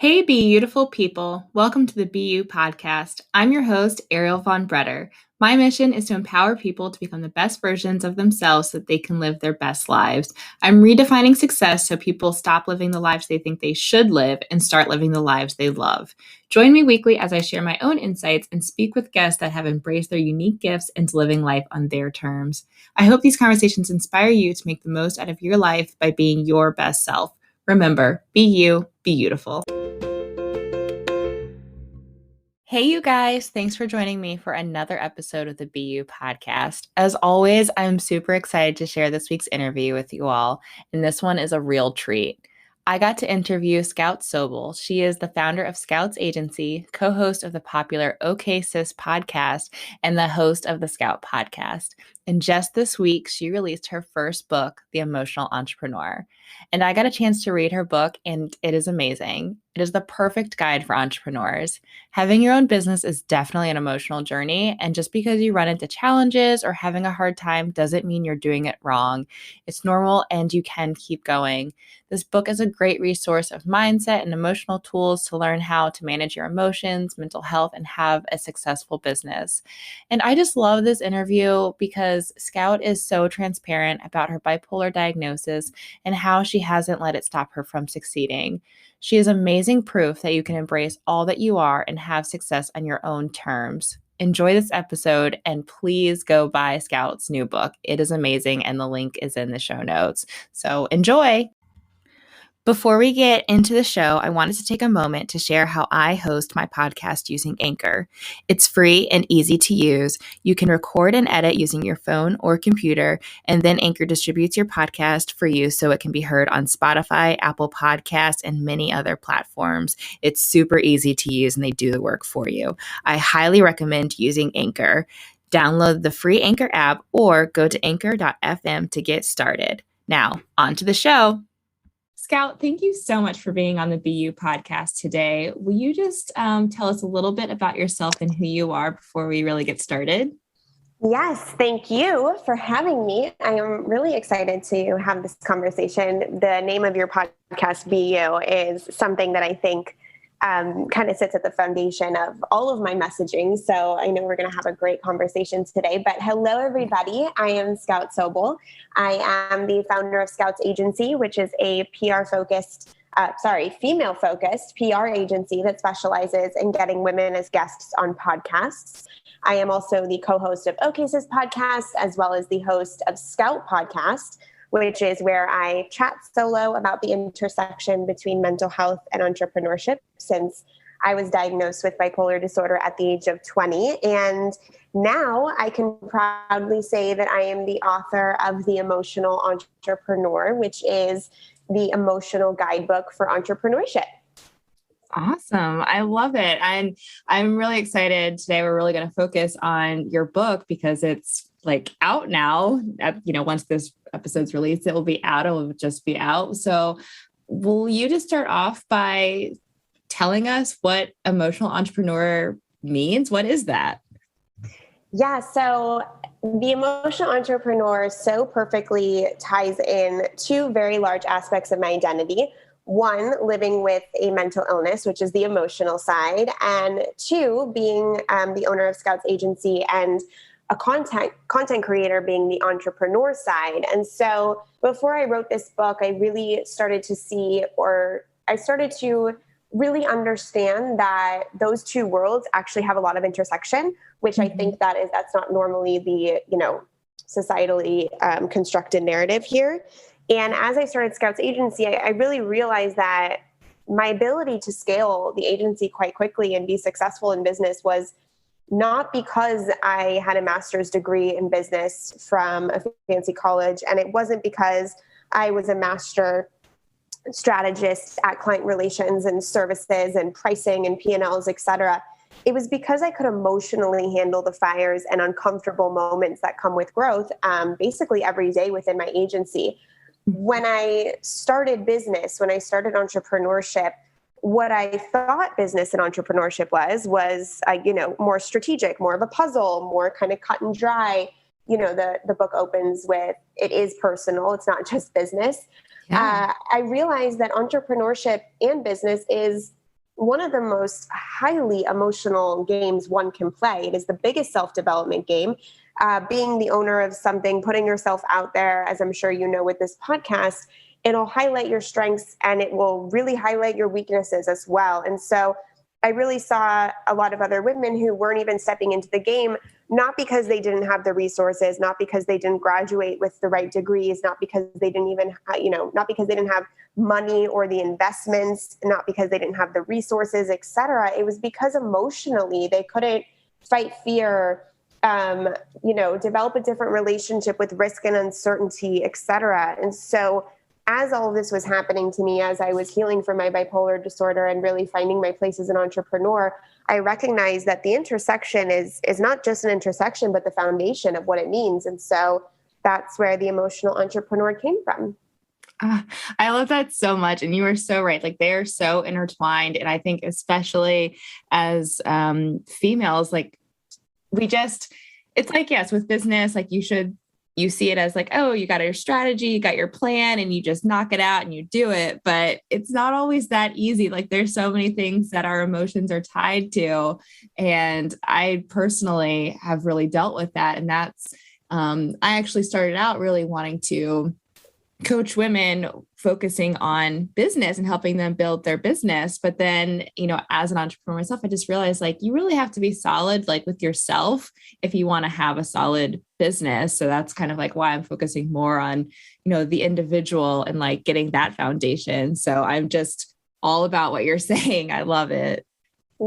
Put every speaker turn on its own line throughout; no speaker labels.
Hey, beautiful people. Welcome to the BU Podcast. I'm your host, Ariel Von Bretter. My mission is to empower people to become the best versions of themselves so that they can live their best lives. I'm redefining success so people stop living the lives they think they should live and start living the lives they love. Join me weekly as I share my own insights and speak with guests that have embraced their unique gifts into living life on their terms. I hope these conversations inspire you to make the most out of your life by being your best self. Remember, be you, be beautiful. Hey, you guys. Thanks for joining me for another episode of the BU Podcast. As always, I'm super excited to share this week's interview with you all, and this one is a real treat. I got to interview Scout Sobel. She is the founder of Scout's agency, co-host of the popular Okay Sis Podcast, and the host of the Scout Podcast. And just this week, she released her first book, The Emotional Entrepreneur. And I got a chance to read her book, and it is amazing. It is the perfect guide for entrepreneurs. Having your own business is definitely an emotional journey, and just because you run into challenges or having a hard time doesn't mean you're doing it wrong. It's normal, and you can keep going. This book is a great resource of mindset and emotional tools to learn how to manage your emotions, mental health, and have a successful business. And I just love this interview because Scout is so transparent about her bipolar diagnosis and how she hasn't let it stop her from succeeding. She is amazing proof that you can embrace all that you are and have success on your own terms. Enjoy this episode and please go buy Scout's new book. It is amazing and the link is in the show notes. So enjoy. Before we get into the show, I wanted to take a moment to share how I host my podcast using Anchor. It's free and easy to use. You can record and edit using your phone or computer, and then Anchor distributes your podcast for you so it can be heard on Spotify, Apple Podcasts, and many other platforms. It's super easy to use and they do the work for you. I highly recommend using Anchor. Download the free Anchor app or go to anchor.fm to get started. Now, on to the show. Scout, thank you so much for being on the BU podcast today. Will you just tell us a little bit about yourself and who you are before we really get started?
Yes, thank you for having me. I am really excited to have this conversation. The name of your podcast, BU, is something that I think kind of sits at the foundation of all of my messaging. So I know we're going to have a great conversation today. But hello, everybody. I am Scout Sobel. I am the founder of Scout's agency, which is a female-focused PR agency that specializes in getting women as guests on podcasts. I am also the co-host of Okay Sis Podcast, as well as the host of Scout Podcast, which is where I chat solo about the intersection between mental health and entrepreneurship, since I was diagnosed with bipolar disorder at the age of 20. And now I can proudly say that I am the author of The Emotional Entrepreneur, which is the emotional guidebook for entrepreneurship.
Awesome. I love it. And I'm really excited today. We're really going to focus on your book because it's out now. Once this episode's released, it will be out. It will just be out. So will you just start off by telling us what emotional entrepreneur means? What is that?
Yeah. So the emotional entrepreneur so perfectly ties in two very large aspects of my identity. One, living with a mental illness, which is the emotional side, and two, being the owner of Scout's agency and a content creator, being the entrepreneur side. And so before I wrote this book, I really started to really understand that those two worlds actually have a lot of intersection, which I think that's not normally the, societally constructed narrative here. And as I started Scout's agency, I really realized that my ability to scale the agency quite quickly and be successful in business was not because I had a master's degree in business from a fancy college, and it wasn't because I was a master strategist at client relations and services and pricing and P&Ls, et cetera. It was because I could emotionally handle the fires and uncomfortable moments that come with growth, basically every day within my agency. When I started business, when I started entrepreneurship, what I thought business and entrepreneurship was more strategic, more of a puzzle, more kind of cut and dry. The book opens with, it is personal. It's not just business. Yeah. I realized that entrepreneurship and business is one of the most highly emotional games one can play. It is the biggest self-development game. Being the owner of something, putting yourself out there, as I'm sure you know with this podcast, it'll highlight your strengths and it will really highlight your weaknesses as well. And so I really saw a lot of other women who weren't even stepping into the game, not because they didn't have the resources, not because they didn't graduate with the right degrees, not because they didn't even, not because they didn't have money or the investments, not because they didn't have the resources, et cetera. It was because emotionally they couldn't fight fear, develop a different relationship with risk and uncertainty, et cetera. And so as all of this was happening to me, as I was healing from my bipolar disorder and really finding my place as an entrepreneur, I recognized that the intersection is not just an intersection, but the foundation of what it means. And so that's where the emotional entrepreneur came from.
I love that so much. And you are so right. Like they are so intertwined. And I think especially as females, like it's like, yes, with business, like you see it as like, oh, you got your strategy, you got your plan, and you just knock it out and you do it. But it's not always that easy. Like there's so many things that our emotions are tied to. And I personally have really dealt with that. And that's, I actually started out really wanting to coach women focusing on business and helping them build their business. But then, as an entrepreneur myself, I just realized like you really have to be solid, like with yourself, if you want to have a solid business. So that's kind of like why I'm focusing more on, the individual and like getting that foundation. So I'm just all about what you're saying. I love it.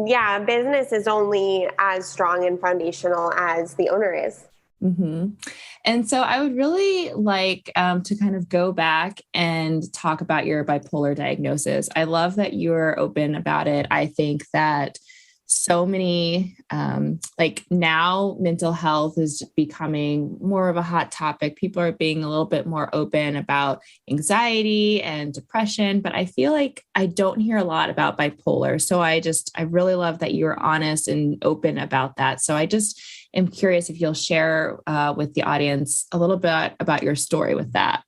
Yeah. Business is only as strong and foundational as the owner is.
Mm-hmm. And so I would really like to kind of go back and talk about your bipolar diagnosis. I love that you're open about it. I think that so many, like now mental health is becoming more of a hot topic. People are being a little bit more open about anxiety and depression, but I feel like I don't hear a lot about bipolar. So I really love that you're honest and open about that. So I just am curious if you'll share with the audience a little bit about your story with that.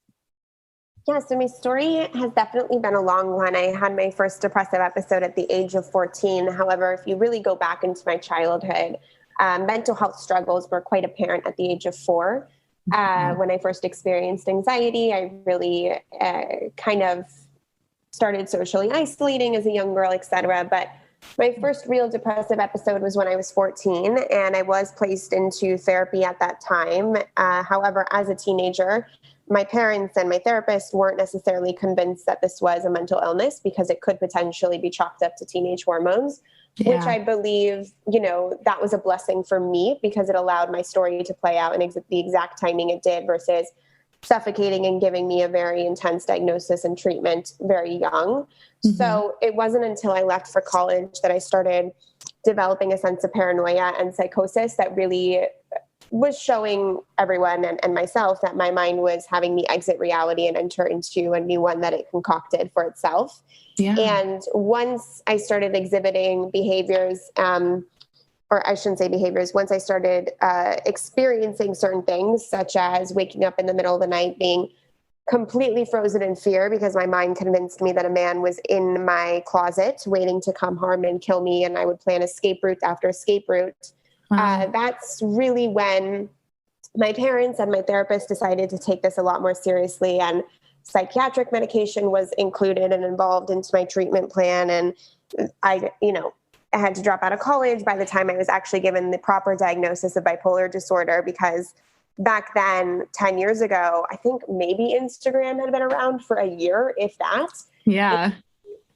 Yeah, so my story has definitely been a long one. I had my first depressive episode at the age of 14. However, if you really go back into my childhood, mental health struggles were quite apparent at the age of 4. When I first experienced anxiety, I really kind of started socially isolating as a young girl, et cetera. But my first real depressive episode was when I was 14, and I was placed into therapy at that time. However, as a teenager, my parents and my therapist weren't necessarily convinced that this was a mental illness because it could potentially be chalked up to teenage hormones, which I believe, that was a blessing for me because it allowed my story to play out in the exact timing it did versus suffocating and giving me a very intense diagnosis and treatment very young. Mm-hmm. So it wasn't until I left for college that I started developing a sense of paranoia and psychosis that really was showing everyone and myself that my mind was having me exit reality and enter into a new one that it concocted for itself. Yeah. And once I started exhibiting behaviors, or I shouldn't say behaviors, once I started experiencing certain things, such as waking up in the middle of the night, being completely frozen in fear because my mind convinced me that a man was in my closet waiting to come harm and kill me, and I would plan escape route after escape route. That's really when my parents and my therapist decided to take this a lot more seriously, and psychiatric medication was included and involved into my treatment plan. And I had to drop out of college by the time I was actually given the proper diagnosis of bipolar disorder, because back then, 10 years ago, I think maybe Instagram had been around for a year, if that.
Yeah.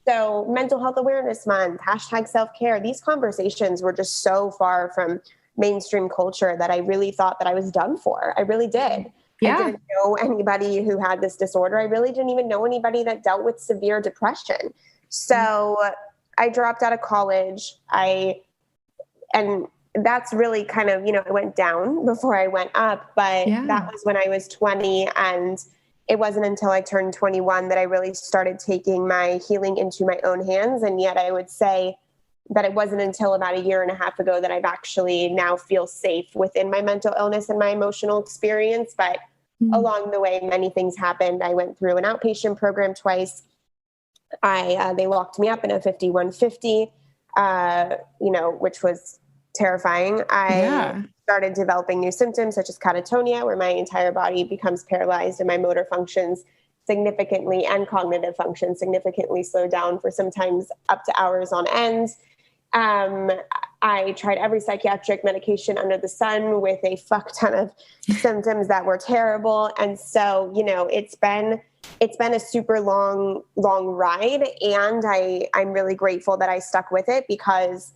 So Mental Health Awareness Month, #self-care, these conversations were just so far from mainstream culture that I really thought that I was done for. I really did. Yeah. I didn't know anybody who had this disorder. I really didn't even know anybody that dealt with severe depression. So I dropped out of college. And that's really kind of, it went down before I went up, but that was when I was 20, and it wasn't until I turned 21 that I really started taking my healing into my own hands. And yet I would say that it wasn't until about a year and a half ago that I've actually now feel safe within my mental illness and my emotional experience. But along the way, many things happened. I went through an outpatient program twice. They locked me up in a 5150, which was terrifying. I
Yeah.
started developing new symptoms such as catatonia, where my entire body becomes paralyzed and my motor functions significantly and cognitive functions significantly slowed down for sometimes up to hours on end. Um, I tried every psychiatric medication under the sun with a fuck ton of symptoms that were terrible. And so, it's been a super long ride. And I'm really grateful that I stuck with it, because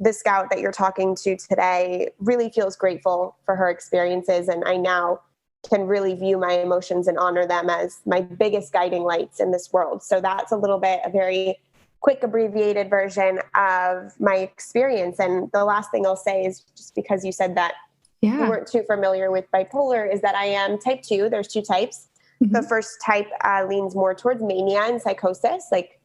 the Scout that you're talking to today really feels grateful for her experiences. And I now can really view my emotions and honor them as my biggest guiding lights in this world. So that's a very quick abbreviated version of my experience. And the last thing I'll say is, just because you said that you weren't too familiar with bipolar, is that I am type 2. There's 2 types. Mm-hmm. The first type leans more towards mania and psychosis, like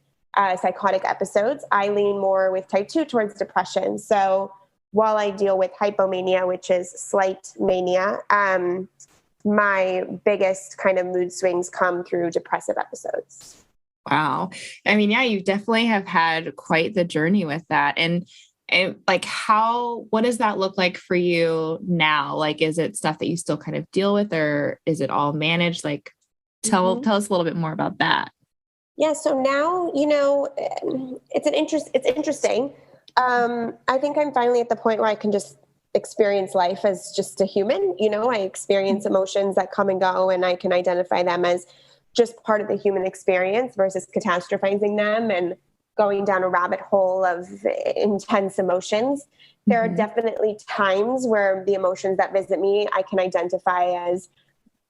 psychotic episodes. I lean more with type 2 towards depression. So while I deal with hypomania, which is slight mania, my biggest kind of mood swings come through depressive episodes.
Wow. I mean, yeah, you definitely have had quite the journey with that. And like, what does that look like for you now? Like, is it stuff that you still kind of deal with, or is it all managed? Like, tell us a little bit more about that.
Yeah. So now, it's interesting. I think I'm finally at the point where I can just experience life as just a human. I experience emotions that come and go, and I can identify them as just part of the human experience versus catastrophizing them and going down a rabbit hole of intense emotions. There are definitely times where the emotions that visit me, I can identify as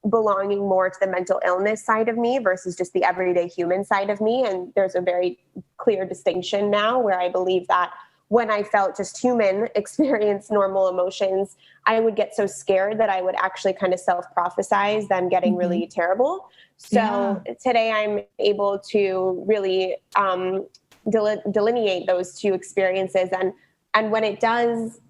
belonging more to the mental illness side of me versus just the everyday human side of me. And there's a very clear distinction now, where I believe that when I felt just human experience normal emotions, I would get so scared that I would actually kind of self-prophesize them getting really terrible. So today I'm able to really delineate those 2 experiences. And when it does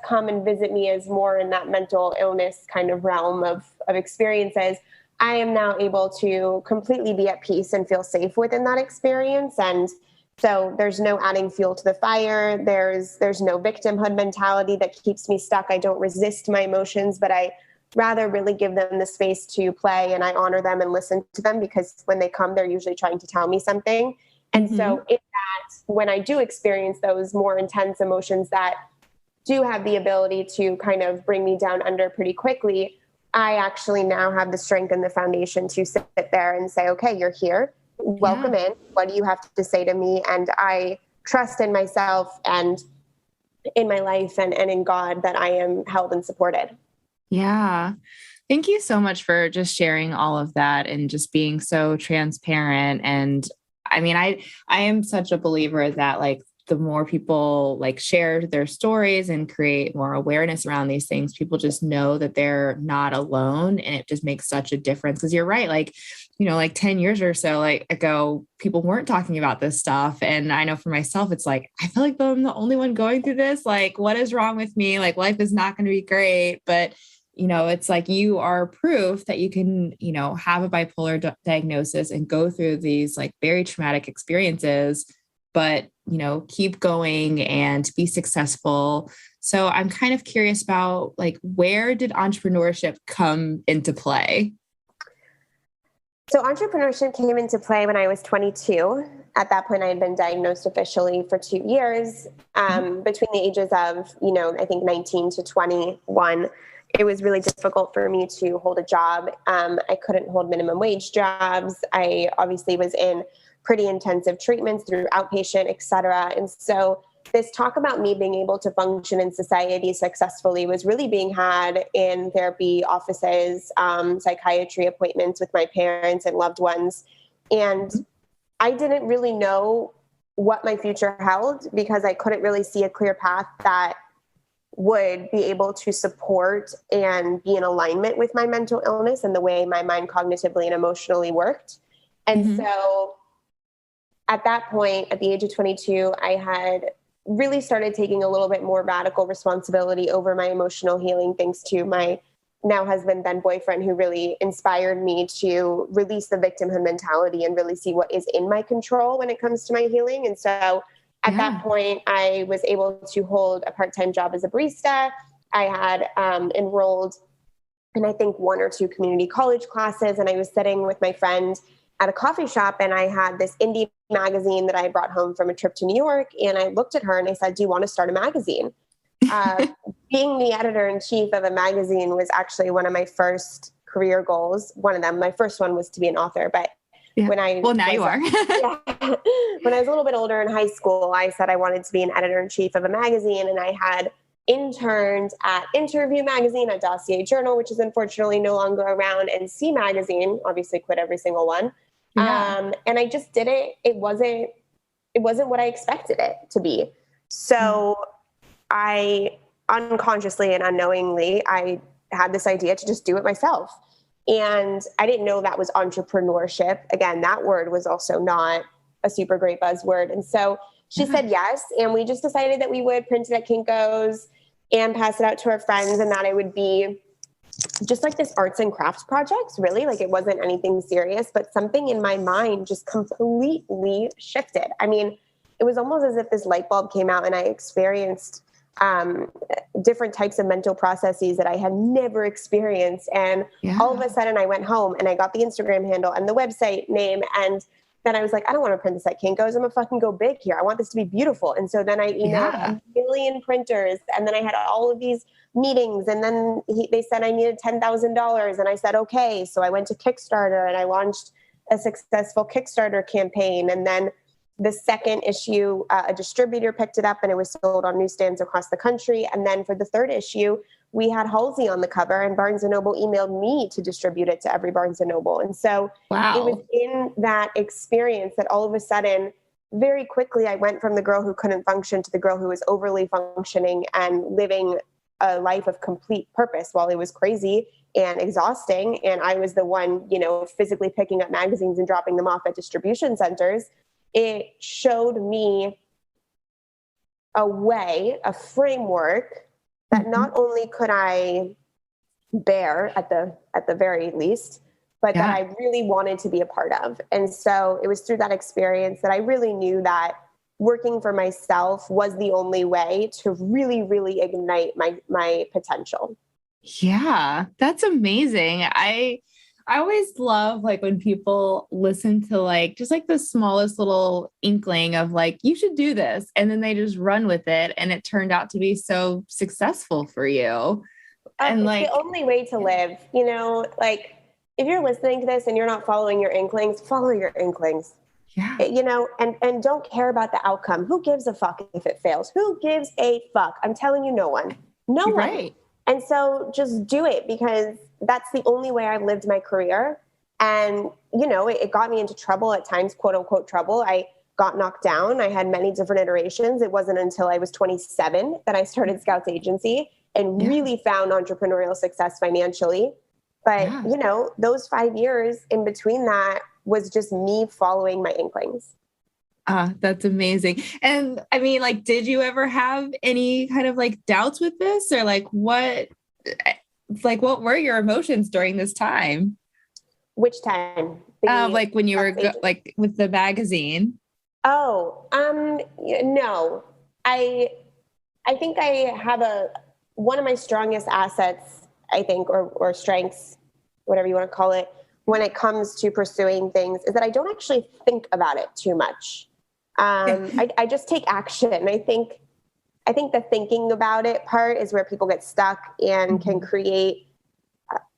come and visit me as more in that mental illness kind of realm of experiences, I am now able to completely be at peace and feel safe within that experience. And so there's no adding fuel to the fire. There's no victimhood mentality that keeps me stuck. I don't resist my emotions, but I rather really give them the space to play, and I honor them and listen to them, because when they come, they're usually trying to tell me something. And so in that, when I do experience those more intense emotions that do have the ability to kind of bring me down under pretty quickly, I actually now have the strength and the foundation to sit there and say, okay, you're here. Welcome in. What do you have to say to me? And I trust in myself and in my life and in God that I am held and supported.
Yeah. Thank you so much for just sharing all of that and just being so transparent. And I mean, I am such a believer that, like, the more people like share their stories and create more awareness around these things, people just know that they're not alone. And it just makes such a difference. Cause you're right. Like, like 10 years or so ago, people weren't talking about this stuff. And I know for myself, it's like, I feel like I'm the only one going through this. Like, what is wrong with me? Like, life is not going to be great. But it's like, you are proof that you can, have a bipolar diagnosis and go through these like very traumatic experiences, but, keep going and be successful. So I'm kind of curious about, like, where did entrepreneurship come into play?
So entrepreneurship came into play when I was 22. At that point, I had been diagnosed officially for 2 years. Between the ages of, I think 19 to 21, it was really difficult for me to hold a job. I couldn't hold minimum wage jobs. I obviously was in pretty intensive treatments through outpatient, et cetera. And so this talk about me being able to function in society successfully was really being had in therapy offices, psychiatry appointments with my parents and loved ones. And I didn't really know what my future held, because I couldn't really see a clear path that would be able to support and be in alignment with my mental illness and the way my mind cognitively and emotionally worked. And so at that point, at the age of 22, I had really started taking a little bit more radical responsibility over my emotional healing, thanks to my now husband, then boyfriend, who really inspired me to release the victimhood mentality and really see what is in my control when it comes to my healing. And so at that point, I was able to hold a part-time job as a barista. I had enrolled in, I think, 1 or 2 community college classes. And I was sitting with my friend at a coffee shop, and I had this indie magazine that I brought home from a trip to New York. And I looked at her and I said, "Do you want to start a magazine?" Being the editor-in-chief of a magazine was actually one of my first career goals. One of them, my first one was to be an author. But when I
now you are.
When I was a little bit older in high school, I said I wanted to be an editor-in-chief of a magazine. And I had interned at Interview Magazine, at Dossier Journal, which is unfortunately no longer around, and C Magazine, obviously quit every single one. And I just didn't, it wasn't what I expected it to be. So I unconsciously and unknowingly, I had this idea to just do it myself. And I didn't know that was entrepreneurship. Again, that word was also not a super great buzzword. And so she said yes. And we just decided that we would print it at Kinko's and pass it out to our friends, and that it would be just like this arts and crafts project, really. Like, it wasn't anything serious, but something in my mind just completely shifted. I mean, it was almost as if this light bulb came out and I experienced different types of mental processes that I had never experienced. And all of a sudden I went home and I got the Instagram handle and the website name. And then I was like, I don't want to print this at Kinko's. I'm going to fucking go big here. I want this to be beautiful. And so then I emailed a million printers, and then I had all of these meetings, and then they said I needed $10,000. And I said, okay. So I went to Kickstarter and I launched a successful Kickstarter campaign. And then the second issue, a distributor picked it up and it was sold on newsstands across the country. And then for the third issue, we had Halsey on the cover, and Barnes & Noble emailed me to distribute it to every Barnes & Noble. And so it was in that experience that all of a sudden, very quickly, I went from the girl who couldn't function to the girl who was overly functioning and living a life of complete purpose while it was crazy and exhausting. And I was the one, physically picking up magazines and dropping them off at distribution centers. It showed me a framework that not only could I bear at the very least, but that I really wanted to be a part of. And so it was through that experience that I really knew that working for myself was the only way to really, really ignite my potential.
Yeah, that's amazing. I always love when people listen to just the smallest little inkling of you should do this, and then they just run with it, and it turned out to be so successful for you. And
it's the only way to live, if you're listening to this and you're not following your inklings, follow your inklings.
Yeah.
And don't care about the outcome. Who gives a fuck if it fails? Who gives a fuck? I'm telling you, no one. No one.
Right.
And so just do it, because that's the only way I've lived my career. And, it got me into trouble at times, quote unquote trouble. I got knocked down. I had many different iterations. It wasn't until I was 27 that I started Scout's agency and really found entrepreneurial success financially. But, those 5 years in between that was just me following my inklings.
That's amazing. And I mean, did you ever have any kind of doubts with this, or what were your emotions during this time?
Which time?
When you were with the magazine?
Oh, no, I think I have one of my strongest assets, I think, or strengths, whatever you want to call it, when it comes to pursuing things, is that I don't actually think about it too much. I just take action. I think the thinking about it part is where people get stuck and can create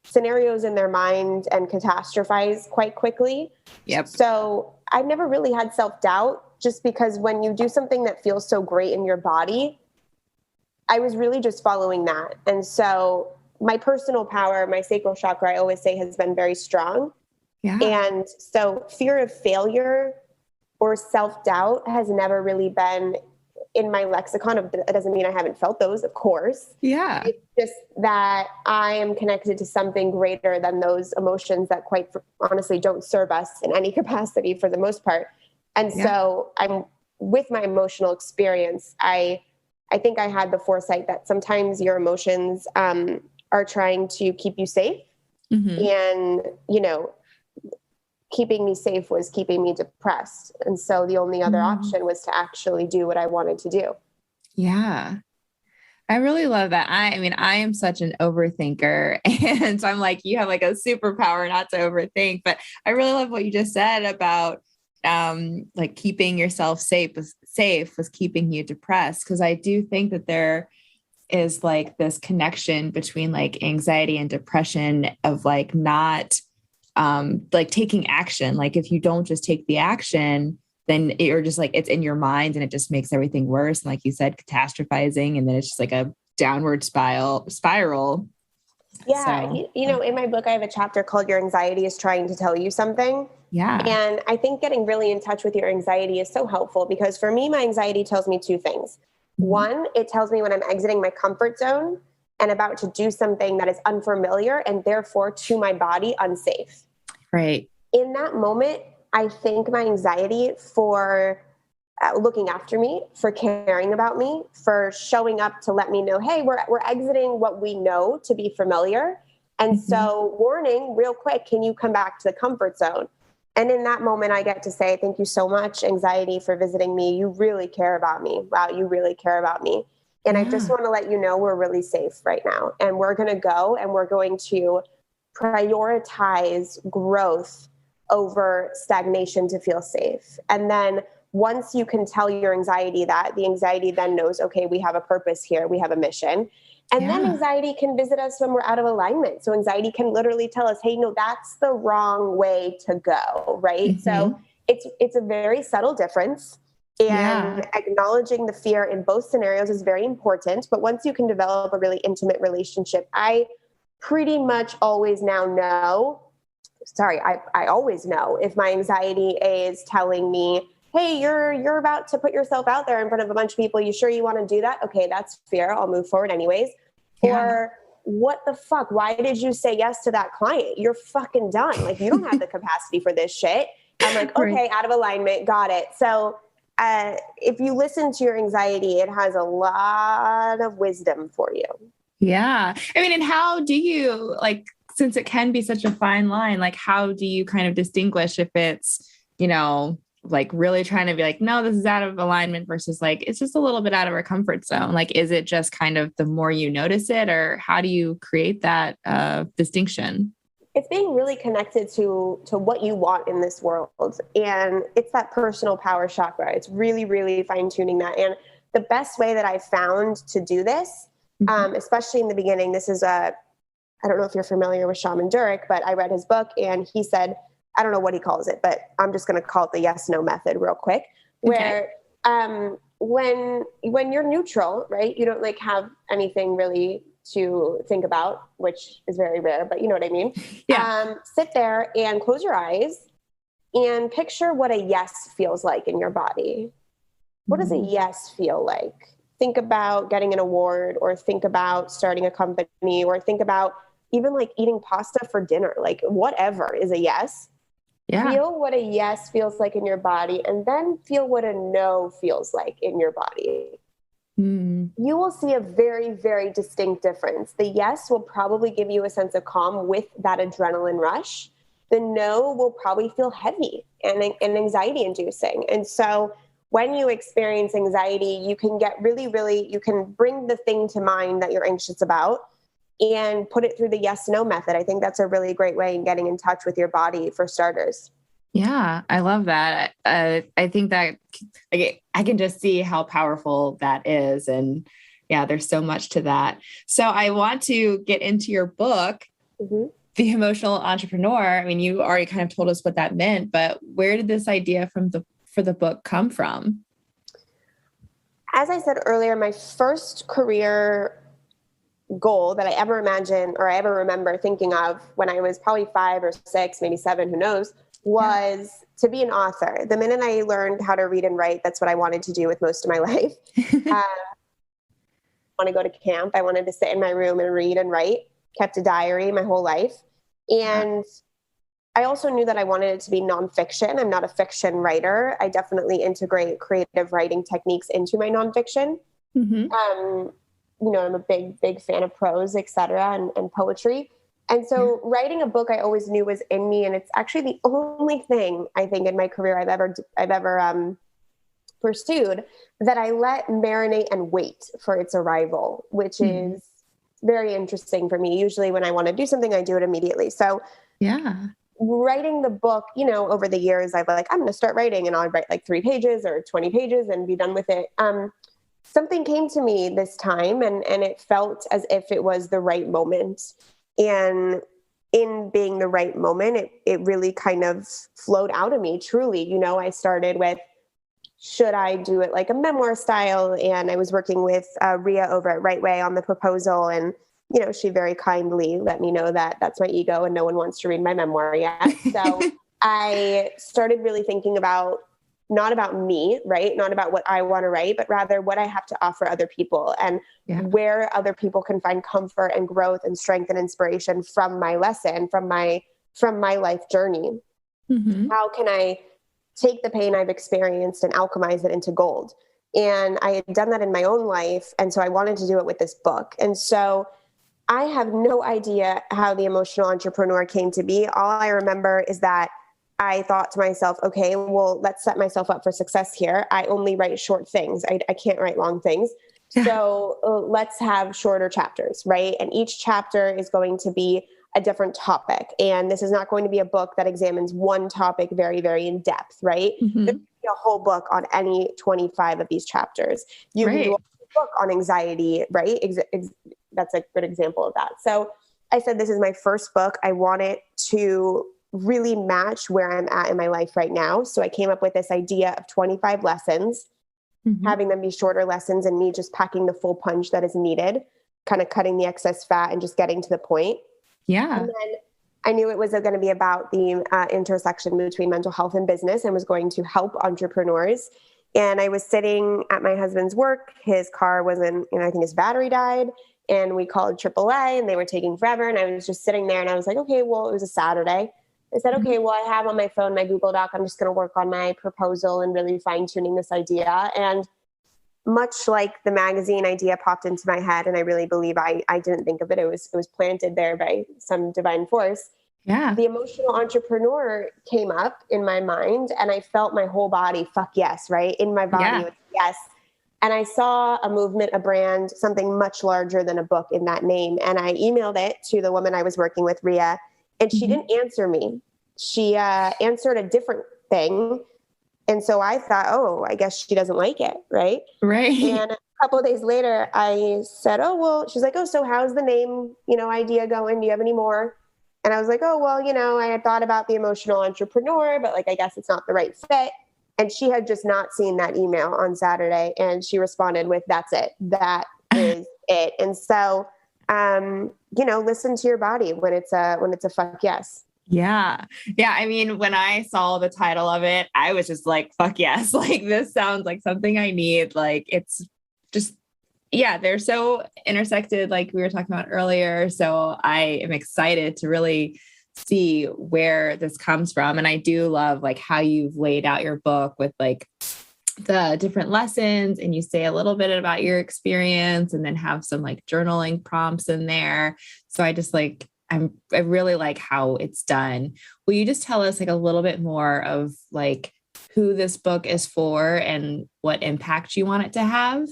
scenarios in their mind and catastrophize quite quickly.
Yep.
So I've never really had self-doubt, just because when you do something that feels so great in your body, I was really just following that. And so my personal power, my sacral chakra, I always say, has been very strong.
Yeah.
And so fear of failure or self-doubt has never really been in my lexicon. It doesn't mean I haven't felt those, of course.
Yeah.
It's just that I am connected to something greater than those emotions that quite honestly don't serve us in any capacity for the most part. And so I'm with my emotional experience. I think I had the foresight that sometimes your emotions are trying to keep you safe.
Mm-hmm.
And, keeping me safe was keeping me depressed. And so the only other option was to actually do what I wanted to do.
Yeah. I really love that. I mean, I am such an overthinker, and so I'm like, you have like a superpower not to overthink, but I really love what you just said about like keeping yourself safe was keeping you depressed. Cause I do think that there is like this connection between like anxiety and depression of like not like taking action. Like if you don't just take the action, then you're just like, it's in your mind and it just makes everything worse. And like you said, catastrophizing, and then it's just like a downward spiral.
Yeah.
So,
In my book, I have a chapter called Your Anxiety is Trying to Tell You Something.
yeah.
And I think getting really in touch with your anxiety is so helpful because for me, my anxiety tells me two things. One, it tells me when I'm exiting my comfort zone and about to do something that is unfamiliar and therefore to my body unsafe.
Right.
In that moment, I thank my anxiety for looking after me, for caring about me, for showing up to let me know, hey, we're exiting what we know to be familiar. And so warning, real quick, can you come back to the comfort zone? And in that moment, I get to say, thank you so much, anxiety, for visiting me. You really care about me. Wow, you really care about me. And I just want to let you know we're really safe right now. And we're going to go and we're going to prioritize growth over stagnation to feel safe. And then once you can tell your anxiety that, the anxiety then knows, okay, we have a purpose here. We have a mission. And then anxiety can visit us when we're out of alignment. So anxiety can literally tell us, hey, no, that's the wrong way to go, right? So it's a very subtle difference. And acknowledging the fear in both scenarios is very important. But once you can develop a really intimate relationship, I pretty much always now know, I always know if my anxiety is telling me, hey, you're about to put yourself out there in front of a bunch of people. You sure you want to do that? Okay, that's fear. I'll move forward anyways. Yeah. Or what the fuck? Why did you say yes to that client? You're fucking done. Like, you don't have the capacity for this shit. I'm like, okay, out of alignment. Got it. So if you listen to your anxiety, it has a lot of wisdom for you.
Yeah. I mean, and how do you, like, since it can be such a fine line, like, how do you kind of distinguish if it's, like really trying to be like, no, this is out of alignment versus like, it's just a little bit out of our comfort zone. Like, is it just kind of the more you notice it, or how do you create that distinction?
It's being really connected to what you want in this world. And it's that personal power chakra. It's really, really fine tuning that. And the best way that I've found to do this, especially in the beginning, this is I don't know if you're familiar with Shaman Durek, but I read his book and he said, I don't know what he calls it, but I'm just going to call it the yes-no method real quick, where when you're neutral, right, you don't like have anything really to think about, which is very rare, but you know what I mean? Yeah. Sit there and close your eyes and picture what a yes feels like in your body. What does a yes feel like? Think about getting an award, or think about starting a company, or think about even like eating pasta for dinner, like whatever is a yes. Yeah. Feel what a yes feels like in your body, and then feel what a no feels like in your body. You will see a very, very distinct difference. The yes will probably give you a sense of calm with that adrenaline rush. The no will probably feel heavy and anxiety inducing. And so when you experience anxiety, you can get really, really, you can bring the thing to mind that you're anxious about and put it through the yes-no method. I think that's a really great way in getting in touch with your body, for starters.
Yeah, I love that. I think that I can just see how powerful that is. And yeah, there's so much to that. So I want to get into your book, The Emotional Entrepreneur. I mean, you already kind of told us what that meant, but where did this idea for the book come from?
As I said earlier, my first career goal that I ever imagined or I ever remember thinking of when I was probably 5 or 6, maybe 7, who knows, was to be an author. The minute I learned how to read and write, that's what I wanted to do with most of my life. I want to go to camp. I wanted to sit in my room and read and write, kept a diary my whole life. And I also knew that I wanted it to be nonfiction. I'm not a fiction writer. I definitely integrate creative writing techniques into my nonfiction. I'm a big fan of prose, et cetera, and poetry. And so writing a book I always knew was in me. And it's actually the only thing I think in my career I've ever pursued that I let marinate and wait for its arrival, which is very interesting for me. Usually when I want to do something, I do it immediately. So writing the book, over the years, I'm going to start writing, and I'll write like 3 pages or 20 pages and be done with it. Something came to me this time, and it felt as if it was the right moment. And in being the right moment, it really kind of flowed out of me, truly. I started with, should I do it like a memoir style? And I was working with Ria over at Right Way on the proposal. And, she very kindly let me know that that's my ego and no one wants to read my memoir yet. So I started really thinking about, not about me, right? Not about what I want to write, but rather what I have to offer other people, and where other people can find comfort and growth and strength and inspiration from my lesson, from my life journey. How can I take the pain I've experienced and alchemize it into gold? And I had done that in my own life. And so I wanted to do it with this book. And so I have no idea how the emotional entrepreneur came to be. All I remember is that I thought to myself, okay, well, let's set myself up for success here. I only write short things. I can't write long things. So let's have shorter chapters, right? And each chapter is going to be a different topic. And this is not going to be a book that examines one topic very, very in depth, right? There's going to be a whole book on any 25 of these chapters. You can do a book on anxiety, right? That's a good example of that. So I said, this is my first book. I want it to really match where I'm at in my life right now. So I came up with this idea of 25 lessons, having them be shorter lessons, and me just packing the full punch that is needed, kind of cutting the excess fat and just getting to the point. And then I knew it was going to be about the intersection between mental health and business, and was going to help entrepreneurs. And I was sitting at my husband's work. His car wasn't, I think his battery died, and we called AAA and they were taking forever. And I was just sitting there, and I was like, okay, well, it was a Saturday. I said, okay, well, I have on my phone, my Google Doc, I'm just going to work on my proposal and really fine tuning this idea. And much like the magazine idea popped into my head, and I really believe I didn't think of it. It was planted there by some divine force. The emotional entrepreneur came up in my mind, and I felt my whole body, fuck yes, right? In my body, was yes. And I saw a movement, a brand, something much larger than a book in that name. And I emailed it to the woman I was working with, Ria, and she didn't answer me. She answered a different thing. And so I thought, oh, I guess she doesn't like it, right? And a couple of days later, I said, oh, well, she's like, oh, so how's the name, idea going? Do you have any more? And I was like, oh, well, I had thought about the emotional entrepreneur, but I guess it's not the right fit. And she had just not seen that email on Saturday. And she responded with, that's it. That is it. And so, listen to your body when it's a fuck yes.
Yeah. I mean, when I saw the title of it, I was just like, fuck yes. This sounds like something I need. It's just, they're so intersected, like we were talking about earlier. So I am excited to really see where this comes from. And I do love how you've laid out your book with the different lessons, and you say a little bit about your experience, and then have some journaling prompts in there. So I just I really like how it's done. Will you just tell us a little bit more of who this book is for and what impact you want it to have?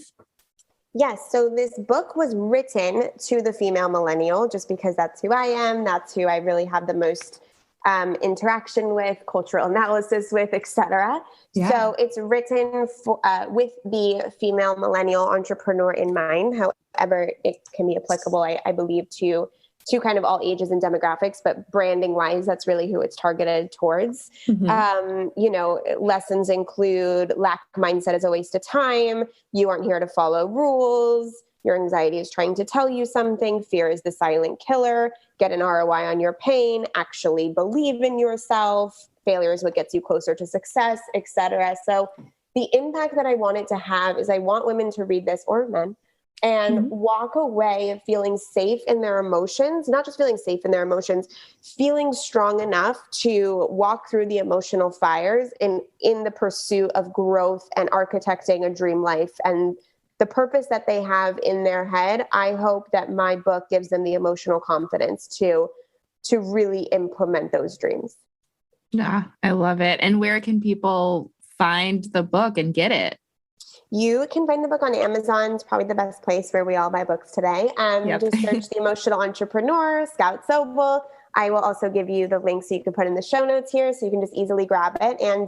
Yes. So this book was written to the female millennial, just because that's who I am. That's who I really have the most interaction with, cultural analysis with, etc. So it's written with the female millennial entrepreneur in mind. However, it can be applicable, I believe, to kind of all ages and demographics, but branding wise, that's really who it's targeted towards. Lessons include lack mindset is a waste of time. You aren't here to follow rules. Your anxiety is trying to tell you something. Fear is the silent killer. Get an ROI on your pain. Actually believe in yourself. Failure is what gets you closer to success, etc. So the impact that I want it to have is I want women to read this, or men, and walk away feeling safe in their emotions, not just feeling safe in their emotions, feeling strong enough to walk through the emotional fires in the pursuit of growth and architecting a dream life and the purpose that they have in their head, I hope that my book gives them the emotional confidence to really implement those dreams.
Yeah, I love it. And where can people find the book and get it?
You can find the book on Amazon. It's probably the best place where we all buy books today.
Yep.
Just search The Emotional Entrepreneur, Scout Sobel. I will also give you the link so you can put in the show notes here so you can just easily grab it. And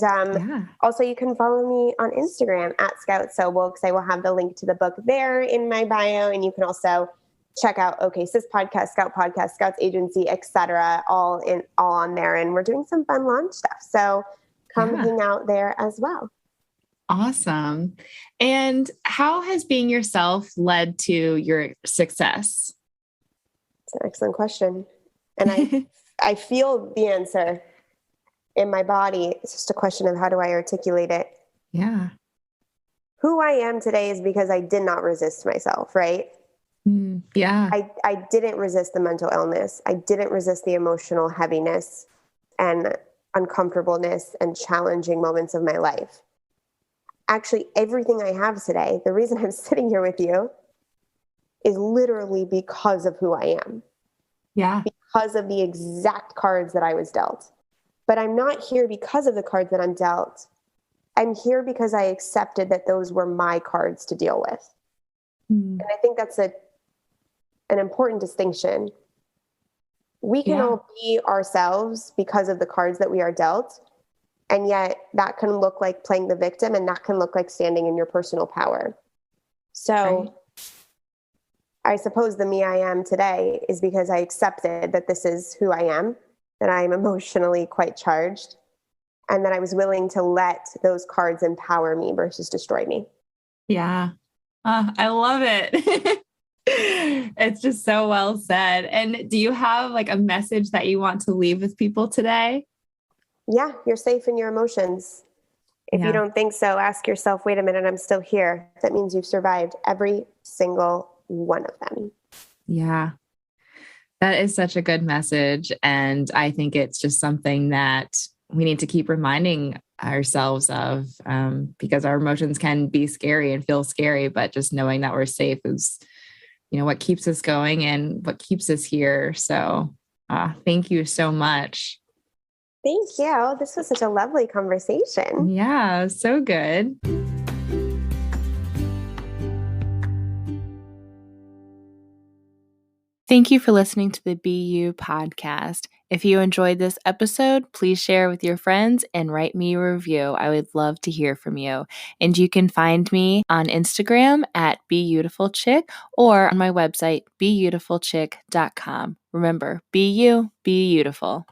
also you can follow me on Instagram at Scout Sobel because I will have the link to the book there in my bio. And you can also check out Okay Sis Podcast, Scout Podcast, Scouts Agency, etc. all on there. And we're doing some fun launch stuff. So come hang out there as well.
Awesome. And how has being yourself led to your success?
It's an excellent question. And I feel the answer in my body. It's just a question of how do I articulate it?
Yeah.
Who I am today is because I did not resist myself, right?
Yeah.
I didn't resist the mental illness. I didn't resist the emotional heaviness and uncomfortableness and challenging moments of my life. Actually, everything I have today, the reason I'm sitting here with you is literally because of who I am.
Yeah.
Because of the exact cards that I was dealt. But I'm not here because of the cards that I'm dealt. I'm here because I accepted that those were my cards to deal with. And I think that's an important distinction. We can all be ourselves because of the cards that we are dealt. And yet that can look like playing the victim, and that can look like standing in your personal power. So I suppose the me I am today is because I accepted that this is who I am, that I'm emotionally quite charged, and that I was willing to let those cards empower me versus destroy me.
Yeah. I love it. It's just so well said. And do you have like a message that you want to leave with people today?
Yeah, you're safe in your emotions. If you don't think so, ask yourself, wait a minute, I'm still here. That means you've survived every single one of them.
Yeah. That is such a good message. And I think it's just something that we need to keep reminding ourselves of, because our emotions can be scary and feel scary, but just knowing that we're safe is, what keeps us going and what keeps us here. So thank you so much.
Thank you. This was such a lovely conversation.
Yeah, so good. Thank you for listening to the BU podcast. If you enjoyed this episode, please share with your friends and write me a review. I would love to hear from you. And you can find me on Instagram at BeautifulChick or on my website, beautifulchick.com. Remember, be you, be beautiful.